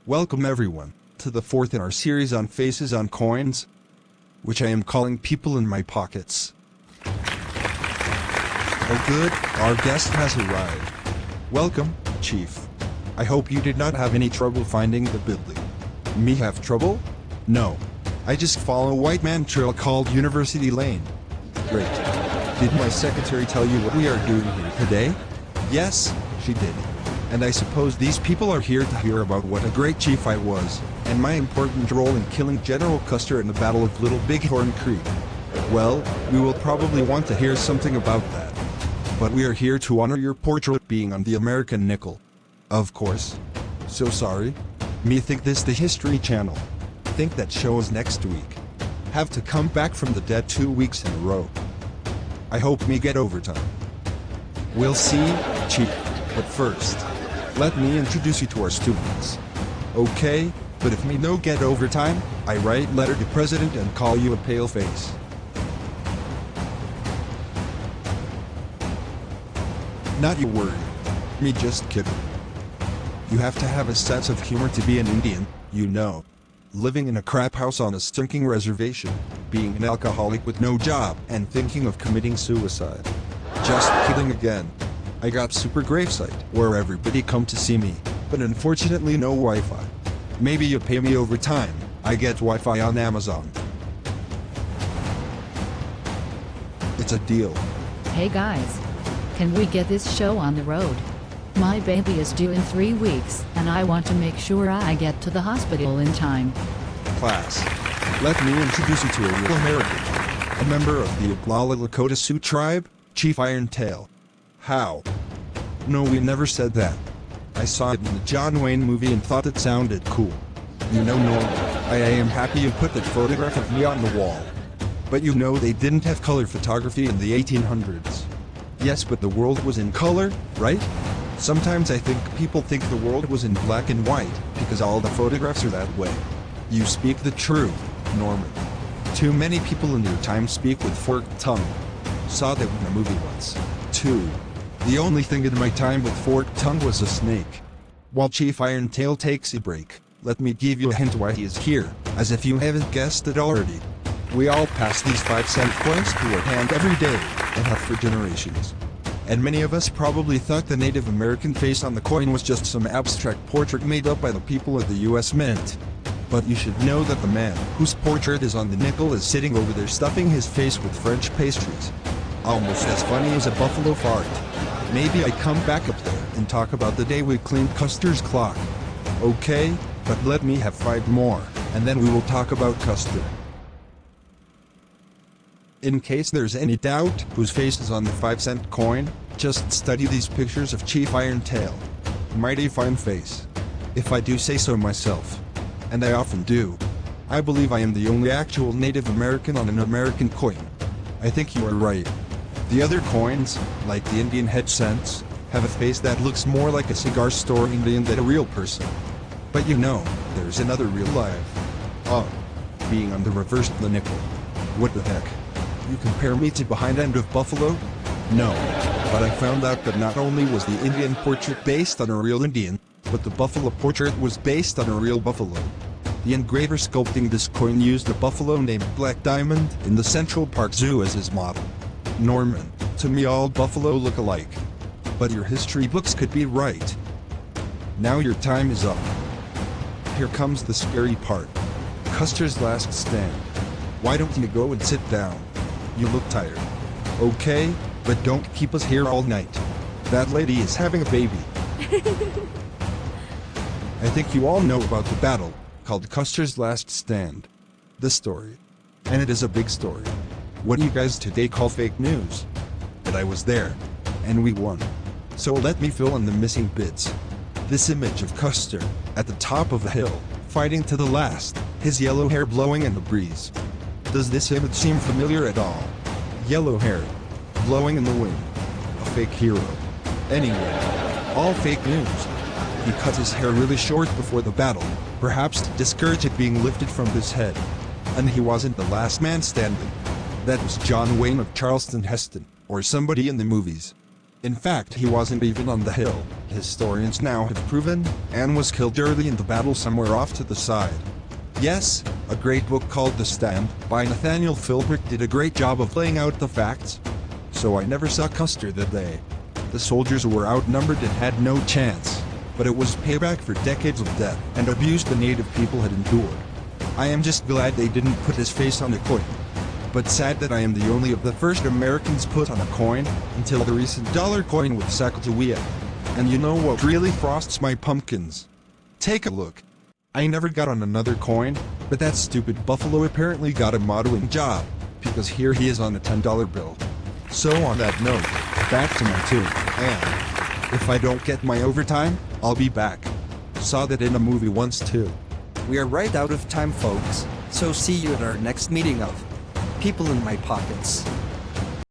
Welcome everyone, to the fourth in our series on Faces on Coins, which I am calling People in My Pockets. Oh good, our guest has arrived. Welcome, Chief. I hope you did not have any trouble finding the building. Me have trouble? No. I just follow a white man trail called University Lane. Great. Did my secretary tell you what we are doing here today? Yes, she did. And I suppose these people are here to hear about what a great chief I was, and my important role in killing General Custer in the Battle of Little Bighorn Creek. Well, we will probably want to hear something about that. But we are here to honor your portrait being on the American nickel. Of course. So sorry. Me think this the History Channel. Think that show is next week. Have to come back from the dead 2 weeks in a row. I hope me get overtime. We'll see, Chief. But first, let me introduce you to our students. Okay, but if me no get overtime, I write letter to President and call you a pale face. Not you worry. Me just kidding. You have to have a sense of humor to be an Indian, you know. Living in a crap house on a stinking reservation, being an alcoholic with no job, and thinking of committing suicide. Just kidding again. I got super gravesite, where everybody come to see me, but unfortunately no Wi-Fi. Maybe you pay me overtime, I get Wi-Fi on Amazon. It's a deal. Hey guys. Can we get this show on the road? My baby is due in 3 weeks, and I want to make sure I get to the hospital in time. Class, let me introduce you to a real American. A member of the Oglala Lakota Sioux tribe, Chief Irontail. How? No, we never said that. I saw it in the John Wayne movie and thought it sounded cool. You know, Norman, I am happy you put that photograph of me on the wall. But you know they didn't have color photography in the 1800s. Yes, but the world was in color, right? Sometimes I think people think the world was in black and white, because all the photographs are that way. You speak the truth, Norman. Too many people in your time speak with forked tongue. Saw that in a movie once, too. The only thing in my time with forked tongue was a snake. While Chief Irontail takes a break, let me give you a hint why he is here, as if you haven't guessed it already. We all pass these 5-cent coins through our hand every day, and have for generations. And many of us probably thought the Native American face on the coin was just some abstract portrait made up by the people of the US Mint. But you should know that the man whose portrait is on the nickel is sitting over there stuffing his face with French pastries. Almost as funny as a buffalo fart. Maybe I come back up there and talk about the day we cleaned Custer's clock. Okay, but let me have 5 more, and then we will talk about Custer. In case there's any doubt whose face is on the 5-cent coin, just study these pictures of Chief Irontail. Mighty fine face. If I do say so myself. And I often do. I believe I am the only actual Native American on an American coin. I think you are right. The other coins, like the Indian head cents, have a face that looks more like a cigar store Indian than a real person. But you know, there's another real life. Oh, being on the reverse of the nickel. What the heck? You compare me to behind end of buffalo? No, but I found out that not only was the Indian portrait based on a real Indian, but the buffalo portrait was based on a real buffalo. The engraver sculpting this coin used a buffalo named Black Diamond in the Central Park Zoo as his model. Norman, to me all buffalo look alike. But your history books could be right. Now your time is up. Here comes the scary part. Custer's last stand. Why don't you go and sit down? You look tired. Okay, but don't keep us here all night. That lady is having a baby. I think you all know about the battle, called Custer's Last Stand. The story. And it is a big story. What do you guys today call fake news? But I was there. And we won. So let me fill in the missing bits. This image of Custer, at the top of a hill, fighting to the last, his yellow hair blowing in the breeze. Does this image seem familiar at all? Yellow hair, blowing in the wind. A fake hero. Anyway, all fake news. He cut his hair really short before the battle, perhaps to discourage it being lifted from his head. And he wasn't the last man standing. That was John Wayne of Charleston Heston, or somebody in the movies. In fact, he wasn't even on the hill. Historians now have proven Anne was killed early in the battle somewhere off to the side. Yes, a great book called The Stand by Nathaniel Philbrick did a great job of laying out the facts. So I never saw Custer that day. The soldiers were outnumbered and had no chance, but it was payback for decades of death and abuse the native people had endured. I am just glad they didn't put his face on a coin. But sad that I am the only of the first Americans put on a coin until the recent dollar coin with Sacagawea. And you know what really frosts my pumpkins? Take a look. I never got on another coin, but that stupid buffalo apparently got a modeling job, because here he is on a $10 bill. So on that note, back to my tune, and if I don't get my overtime, I'll be back. Saw that in a movie once too. We are right out of time, folks, so see you at our next meeting of People in My Pockets.